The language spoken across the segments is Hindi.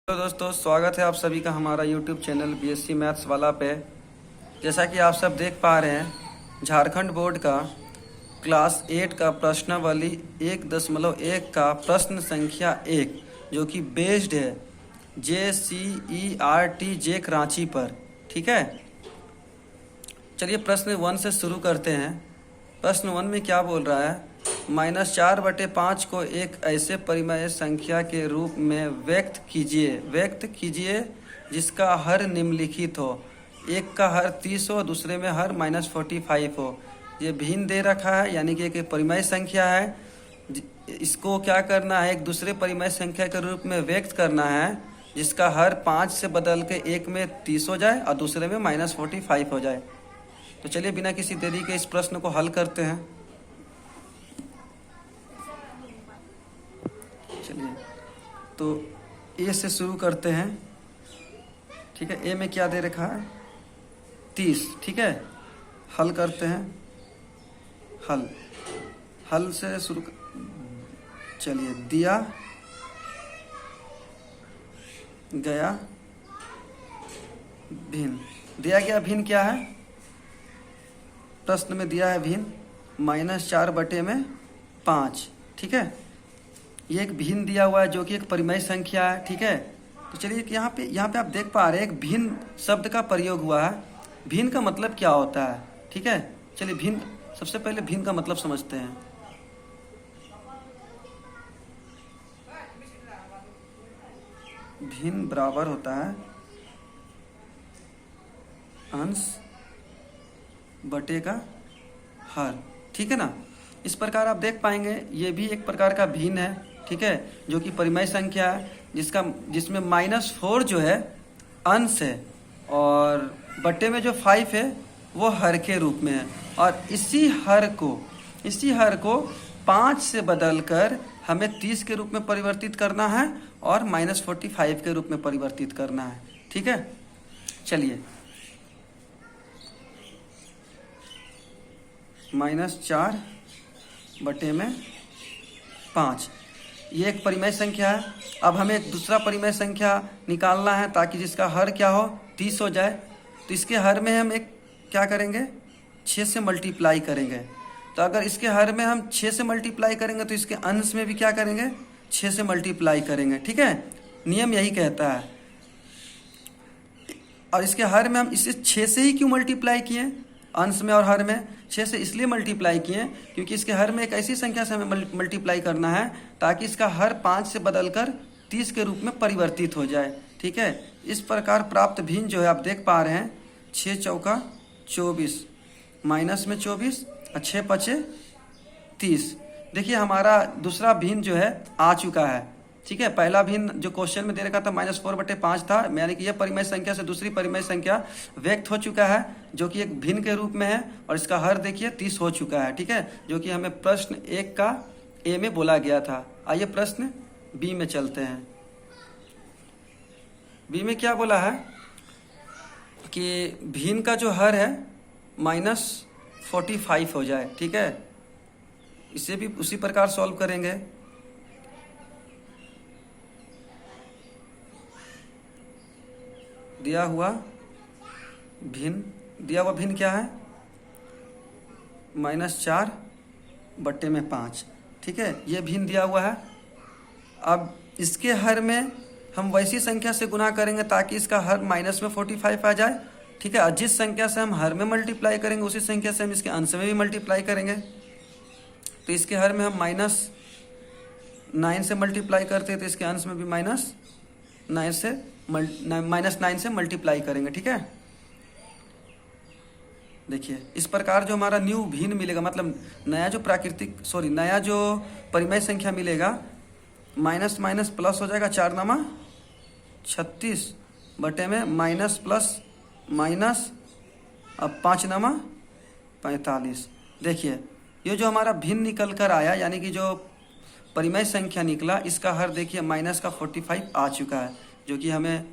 तो दोस्तों स्वागत है आप सभी का हमारा YouTube चैनल बीएससी मैथ्स वाला पे। जैसा कि आप सब देख पा रहे हैं, झारखंड बोर्ड का क्लास 8 का प्रश्नावली 1.1 का प्रश्न संख्या 1 जो कि बेस्ड है JCERT जेक रांची पर। ठीक है, चलिए प्रश्न 1 से शुरू करते हैं। प्रश्न 1 में क्या बोल रहा है, -4/5 को एक ऐसे परिमेय संख्या के रूप में व्यक्त कीजिए जिसका हर निम्नलिखित हो। एक का हर 30 हो, दूसरे में हर -45 हो। ये भिन्न दे रखा है, यानी कि एक परिमेय संख्या है। इसको क्या करना है, एक दूसरे परिमेय संख्या के रूप में व्यक्त करना है जिसका हर 5 से बदल के एक में 30 हो जाए और दूसरे में -45 हो जाए। तो चलिए बिना किसी देरी के इस प्रश्न को हल करते हैं। चलिए तो ए से शुरू करते हैं। ठीक है, ए में क्या दे रखा है, 30। ठीक है, हल करते हैं। हल से शुरू चलिए, दिया गया भिन्न। दिया गया भिन्न क्या है, प्रश्न में दिया है भिन्न -4/5। ठीक है, ये एक भिन्न दिया हुआ है जो कि एक परिमेय संख्या है। ठीक है, तो चलिए यहाँ पे आप देख पा रहे हैं एक भिन्न शब्द का प्रयोग हुआ है। भिन्न का मतलब क्या होता है। ठीक है, चलिए भिन्न, सबसे पहले भिन्न का मतलब समझते हैं। भिन्न बराबर होता है अंश बटे का हर। ठीक है ना, इस प्रकार आप देख पाएंगे ये भी एक प्रकार का भिन्न है। ठीक है, जो कि परिमेय संख्या है जिसमें -4 जो है अंश है और बटे में जो 5 है वो हर के रूप में है। और इसी हर को 5 से बदलकर हमें 30 के रूप में परिवर्तित करना है और -45 के रूप में परिवर्तित करना है। ठीक है, चलिए -4/5 ये एक परिमेय संख्या है। अब हमें एक दूसरा परिमेय संख्या निकालना है ताकि जिसका हर क्या हो, 30 हो जाए। तो इसके हर में हम एक क्या करेंगे, 6 से मल्टीप्लाई करेंगे। तो अगर इसके हर में हम 6 से मल्टीप्लाई करेंगे तो इसके अंश में भी क्या करेंगे, 6 से मल्टीप्लाई करेंगे। ठीक है, नियम यही कहता है। और इसके हर में हम इसे 6 से ही क्यों मल्टीप्लाई किए, अंश में और हर में 6 से इसलिए मल्टीप्लाई किए क्योंकि इसके हर में एक ऐसी संख्या से हमें मल्टीप्लाई करना है ताकि इसका हर 5 से बदलकर 30 के रूप में परिवर्तित हो जाए। ठीक है, इस प्रकार प्राप्त भिन्न जो है आप देख पा रहे हैं, 6 चौका 24 माइनस में 24 और 6 पचे 30। देखिए हमारा दूसरा भिन्न जो है आ चुका है। ठीक है, पहला भिन्न जो क्वेश्चन में दे रखा था -4/5 था, यानी कि यह परिमेय संख्या से दूसरी परिमेय संख्या व्यक्त हो चुका है जो कि एक भिन्न के रूप में है और इसका हर देखिए 30 हो चुका है। ठीक है, जो कि हमें प्रश्न 1 का ए में बोला गया था। आइए प्रश्न बी में चलते हैं। बी में क्या बोला है कि भिन्न का जो हर है -45 हो जाए। ठीक है, इसे भी उसी प्रकार सॉल्व करेंगे। दिया हुआ भिन्न क्या है, -4/5। ठीक है, ये भिन्न दिया हुआ है। अब इसके हर में हम वैसी संख्या से गुना करेंगे ताकि इसका हर -45 आ जाए। ठीक है, और जिस संख्या से हम हर में मल्टीप्लाई करेंगे उसी संख्या से हम इसके अंश में भी मल्टीप्लाई करेंगे। तो इसके हर में हम -9 से मल्टीप्लाई करते हैं तो इसके अंश में भी -9 से मल्टीप्लाई करेंगे। ठीक है, देखिए इस प्रकार जो हमारा न्यू भिन्न मिलेगा, मतलब नया जो परिमेय संख्या मिलेगा, माइनस माइनस प्लस हो जाएगा, 4 नामा 36 बटे में माइनस प्लस माइनस, अब 5 नामा 45। देखिए ये जो हमारा भिन्न निकल कर आया, यानी कि जो परिमेय संख्या निकला, इसका हर देखिए -45 आ चुका है जो कि हमें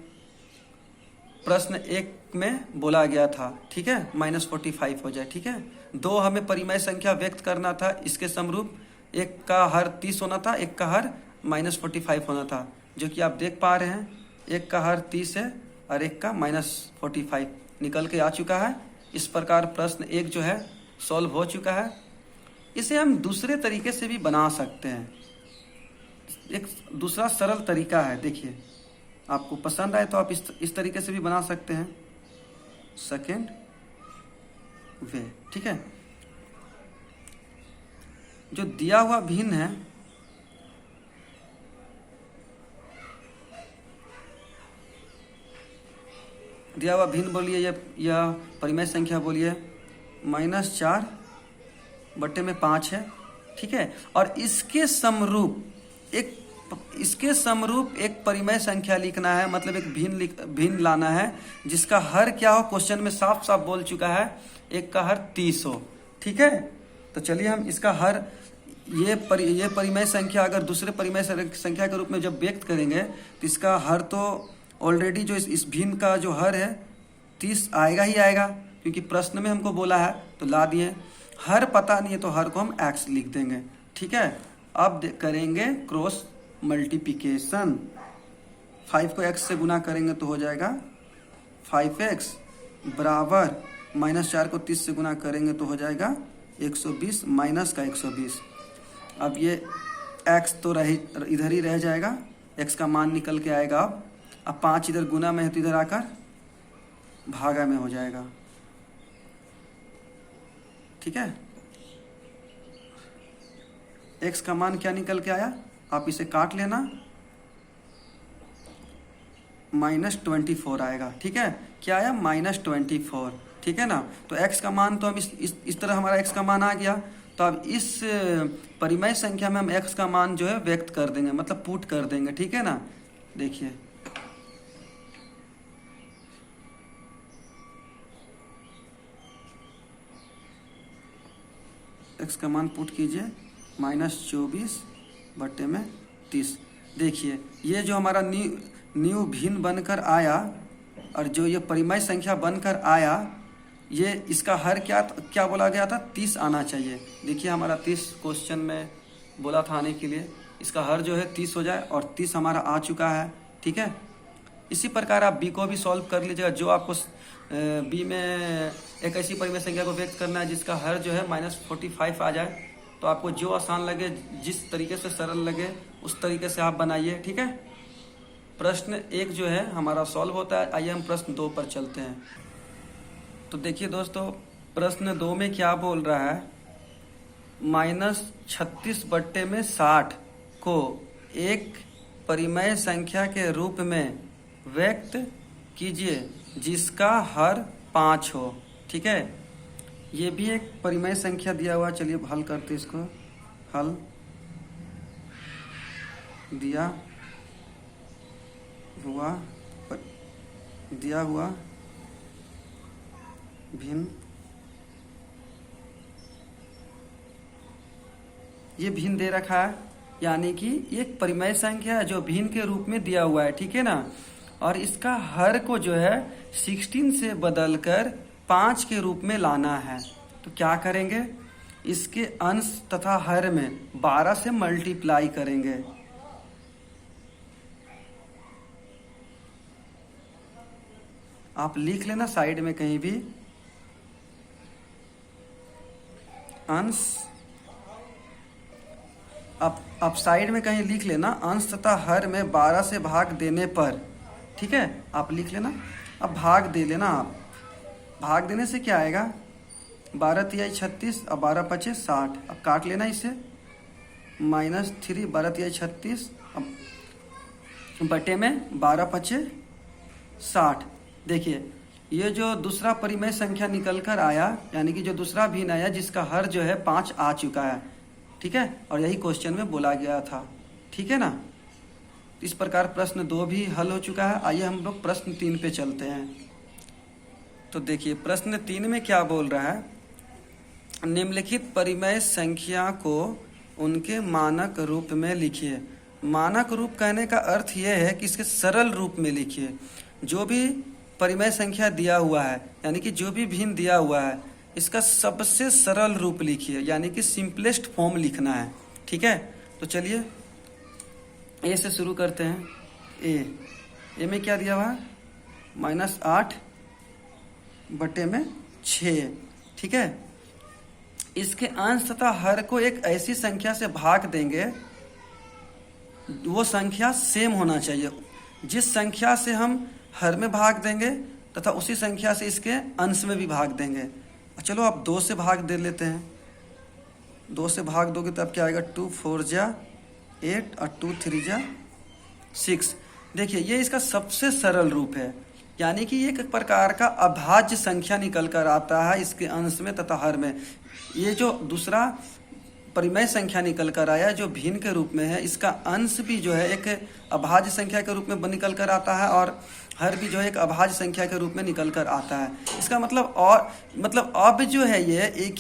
प्रश्न 1 में बोला गया था। ठीक है, -45 हो जाए। ठीक है, 2 हमें परिमेय संख्या व्यक्त करना था इसके समरूप, एक का हर 30 होना था, एक का हर -45 होना था, जो कि आप देख पा रहे हैं एक का हर 30 है और एक का -45 निकल के आ चुका है। इस प्रकार प्रश्न 1 जो है सॉल्व हो चुका है। इसे हम दूसरे तरीके से भी बना सकते हैं। एक दूसरा सरल तरीका है, देखिए आपको पसंद आए तो आप इस तरीके से भी बना सकते हैं, सेकेंड वे। ठीक है, जो दिया हुआ भिन्न है दिया हुआ भिन्न बोलिए या परिमेय संख्या बोलिए -4/5 है। ठीक है, और इसके समरूप एक परिमेय संख्या लिखना है, मतलब एक भिन्न लाना है जिसका हर क्या हो, क्वेश्चन में साफ साफ बोल चुका है, एक का हर 30 हो। ठीक है, तो चलिए हम इसका हर ये परिमेय संख्या अगर दूसरे परिमेय संख्या के रूप में जब व्यक्त करेंगे तो इसका हर तो ऑलरेडी जो इस भिन्न का जो हर है 30 आएगा ही आएगा, क्योंकि प्रश्न में हमको बोला है तो ला दिए। हर पता नहीं है तो हर को हम x लिख देंगे। ठीक है, अब करेंगे क्रॉस मल्टीप्लिकेशन। 5 को x से गुना करेंगे तो हो जाएगा 5x बराबर -4 को 30 से गुना करेंगे तो हो जाएगा 120 माइनस का 120। अब ये x तो इधर ही रह जाएगा, x का मान निकल के आएगा। अब 5 इधर गुना में है तो इधर आकर भागा में हो जाएगा। ठीक है, x का मान क्या निकल के आया, आप इसे काट लेना, -24 आएगा। ठीक है, क्या आया, -24। ठीक है ना, तो x का मान तो हम इस तरह हमारा x का मान आ गया। तो अब इस परिमेय संख्या में हम x का मान जो है व्यक्त कर देंगे, मतलब पुट कर देंगे। ठीक है ना, देखिए x का मान पुट कीजिए, -24/30। देखिए ये जो हमारा न्यू भिन्न बनकर आया और जो ये परिमेय संख्या बनकर आया, ये इसका हर क्या बोला गया था, 30 आना चाहिए। देखिए हमारा 30 क्वेश्चन में बोला था आने के लिए, इसका हर जो है 30 हो जाए और 30 हमारा आ चुका है। ठीक है, इसी प्रकार आप बी को भी सॉल्व कर लीजिएगा। जो आपको बी में एक ऐसी परिमेय संख्या को व्यक्त करना है जिसका हर जो है -45 आ जाए, तो आपको जो आसान लगे, जिस तरीके से सरल लगे उस तरीके से आप बनाइए। ठीक है, प्रश्न 1 जो है हमारा सॉल्व होता है। आइए हम प्रश्न 2 पर चलते हैं। तो देखिए दोस्तों, प्रश्न 2 में क्या बोल रहा है, -36/60 को एक परिमेय संख्या के रूप में व्यक्त कीजिए जिसका हर 5 हो। ठीक है, ये भी एक परिमेय संख्या दिया हुआ। चलिए हल करते इसको। हल दिया हुआ भिन्न, ये भिन्न दे रखा है, यानी कि एक परिमेय संख्या है जो भिन्न के रूप में दिया हुआ है। ठीक है ना, और इसका हर को जो है 16 से बदलकर 5 के रूप में लाना है। तो क्या करेंगे, इसके अंश तथा हर में 12 से मल्टीप्लाई करेंगे। आप लिख लेना साइड में कहीं भी, अंश आप साइड में कहीं लिख लेना, अंश तथा हर में 12 से भाग देने पर। ठीक है, आप लिख लेना। अब भाग दे लेना। आप भाग देने से क्या आएगा, 12 तिहाई 36 और 12 पचे 60। अब काट लेना इसे, -3 12 तिहाई 36 बटे में 12 पचे 60। देखिए ये जो दूसरा परिमेय संख्या निकल कर आया, यानी कि जो दूसरा भिन्न आया जिसका हर जो है 5 आ चुका है। ठीक है, और यही क्वेश्चन में बोला गया था। ठीक है ना, इस प्रकार प्रश्न 2 भी हल हो चुका है। आइए हम लोग प्रश्न 3 पे चलते हैं। तो देखिए प्रश्न 3 में क्या बोल रहा है, निम्नलिखित परिमेय संख्या को उनके मानक रूप में लिखिए। मानक रूप कहने का अर्थ यह है कि इसके सरल रूप में लिखिए। जो भी परिमेय संख्या दिया हुआ है, यानी कि जो भी भिन्न दिया हुआ है, इसका सबसे सरल रूप लिखिए, यानी कि सिंपलेस्ट फॉर्म लिखना है। ठीक है, तो चलिए ए से शुरू करते हैं। ए ए में क्या दिया हुआ है, -8/6। ठीक है, इसके अंश तथा हर को एक ऐसी संख्या से भाग देंगे, वो संख्या सेम होना चाहिए। जिस संख्या से हम हर में भाग देंगे तथा उसी संख्या से इसके अंश में भी भाग देंगे। चलो आप 2 से भाग दे लेते हैं। 2 से भाग दोगे तो अब क्या आएगा, 2 4 जा 8 और 2 3 जा 6। देखिए ये इसका सबसे सरल रूप है, यानी कि एक प्रकार का अभाज्य संख्या निकल कर आता है इसके अंश में तथा हर में। ये जो दूसरा परिमेय संख्या निकल कर आया जो भिन्न के रूप में है, इसका अंश भी जो है एक अभाज्य संख्या के रूप में निकल कर आता है और हर भी जो है एक अभाज्य संख्या के रूप में निकल कर आता है। इसका मतलब अब जो है ये एक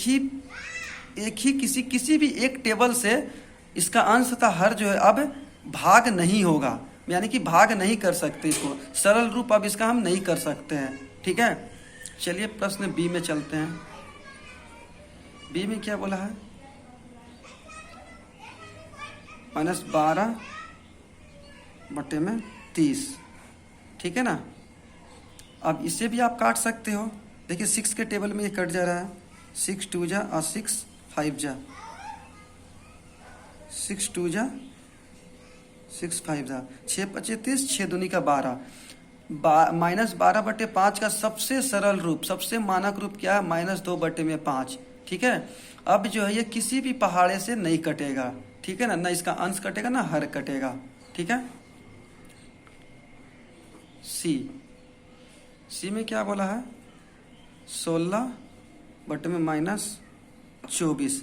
ही किसी भी एक टेबल से इसका अंश तथा हर जो है अब भाग नहीं होगा, यानी कि भाग नहीं कर सकते इसको। सरल रूप अब इसका हम नहीं कर सकते हैं। ठीक है, चलिए प्रश्न बी में चलते हैं। बी में क्या बोला है, -12/30। ठीक है ना, अब इसे भी आप काट सकते हो। देखिए 6 के टेबल में ये कट जा रहा है, 6 2 जा और 6 5 जा, 6 2 जा 6 5 जा, 6 25 30, 6 दूनी का 12। -12/5 का सबसे सरल रूप, सबसे मानक रूप क्या है, -2/5। ठीक है, अब जो है ये किसी भी पहाड़े से नहीं कटेगा। ठीक है ना इसका अंश कटेगा ना हर कटेगा। ठीक है, सी में क्या बोला है, 16/-24।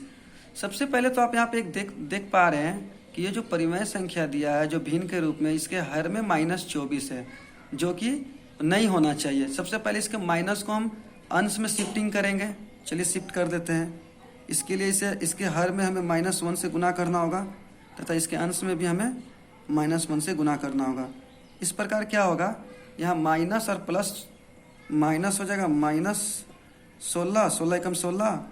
सबसे पहले तो आप यहाँ पे एक देख पा रहे हैं कि ये जो परिमेय संख्या दिया है जो भिन्न के रूप में, इसके हर में -24 है, जो कि नहीं होना चाहिए। सबसे पहले इसके माइनस को हम अंश में शिफ्टिंग करेंगे। चलिए शिफ्ट कर देते हैं। इसके लिए इसके हर में हमें -1 से गुना करना होगा तथा इसके अंश में भी हमें -1 से गुना करना होगा। इस प्रकार क्या होगा, यहाँ माइनस और प्लस माइनस हो जाएगा, -16, 16 एकम 16,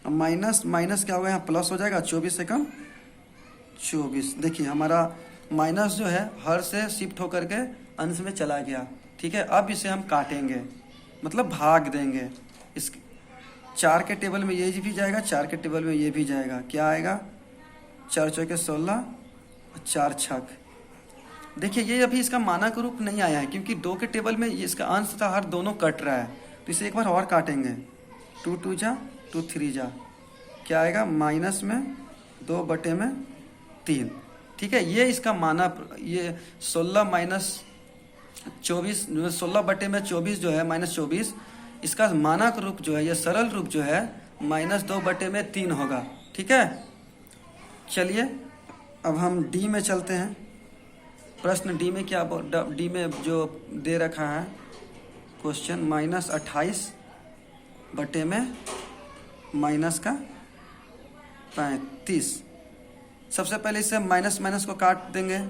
माइनस क्या होगा, यहाँ प्लस हो जाएगा, 24 एकम 24। देखिए हमारा माइनस जो है हर से शिफ्ट होकर के अंश में चला गया। ठीक है, अब इसे हम काटेंगे, मतलब भाग देंगे। इस 4 के टेबल में ये भी जाएगा, 4 के टेबल में ये भी जाएगा। क्या आएगा, 4 चौके 16, 4 छक। देखिए ये अभी इसका मानक रूप नहीं आया है क्योंकि 2 के टेबल में इसका अंश तथा हर दोनों कट रहा है। तो इसे एक बार और काटेंगे, 2 2 जा 2 3 जा, क्या आएगा, -2/3। ठीक है, ये इसका मानक, ये 16 -24, 16/24 जो है -24, इसका मानक रूप जो है, ये सरल रूप जो है -2/3 होगा। ठीक है, चलिए अब हम डी में चलते हैं। प्रश्न डी में क्या, डी में जो दे रखा है क्वेश्चन, -28/-35। सबसे पहले इसे माइनस को काट देंगे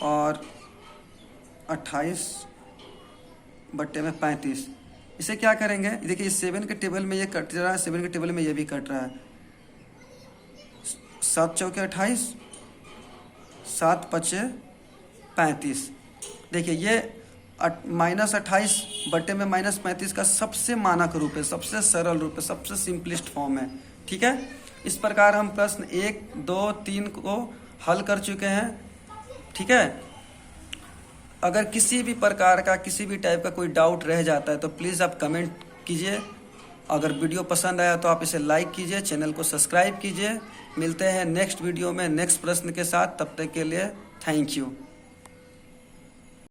और 28/35। इसे क्या करेंगे, देखिए 7 के टेबल में ये कट रहा है, 7 के टेबल में ये भी कट रहा है। 7 चौके 28, 7 पचे 35। देखिए ये -28 में -35 का सबसे मानक रूप है, सबसे सरल रूप है, सबसे सिंपलेस्ट फॉर्म है। ठीक है, इस प्रकार हम प्रश्न 1 2 3 को हल कर चुके हैं। ठीक है, अगर किसी भी प्रकार का किसी भी टाइप का कोई डाउट रह जाता है तो प्लीज़ आप कमेंट कीजिए। अगर वीडियो पसंद आया तो आप इसे लाइक कीजिए, चैनल को सब्सक्राइब कीजिए। मिलते हैं नेक्स्ट वीडियो में नेक्स्ट प्रश्न के साथ, तब तक के लिए थैंक यू।